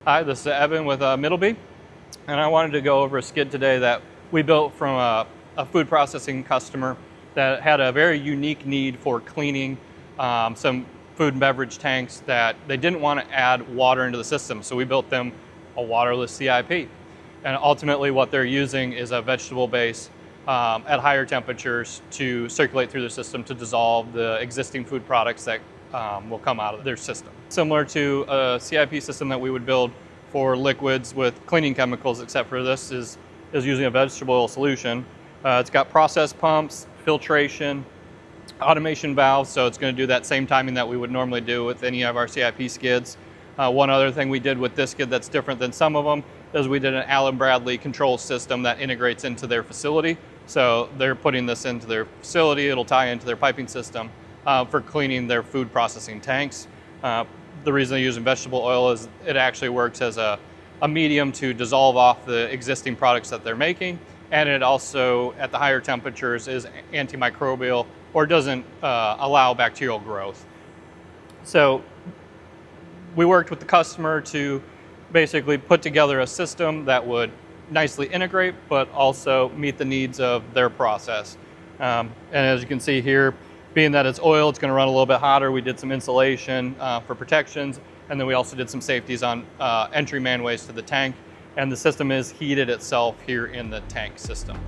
Hi, this is Evan with Middleby, and I wanted to go over a skid today that we built from a food processing customer that had a very unique need for cleaning some food and beverage tanks that they didn't want to add water into the system. So we built them a waterless CIP. And ultimately what they're using is a vegetable base at higher temperatures to circulate through the system to dissolve the existing food products that will come out of their system. Similar to a CIP system that we would build for liquids with cleaning chemicals, except for this is using a vegetable oil solution. It's got process pumps, filtration, automation valves, so it's going to do that same timing that we would normally do with any of our CIP skids. One other thing we did with this skid that's different than some of them is we did an Allen Bradley control system that integrates into their facility. So they're putting this into their facility, it'll tie into their piping system for cleaning their food processing tanks. The reason they're using vegetable oil is it actually works as a medium to dissolve off the existing products that they're making, and it also, at the higher temperatures, is antimicrobial or doesn't allow bacterial growth. So we worked with the customer to basically put together a system that would nicely integrate but also meet the needs of their process. And as you can see here, being that it's oil, it's going to run a little bit hotter. We did some insulation for protections, and then we also did some safeties on entry manways to the tank, and the system is heated itself here in the tank system.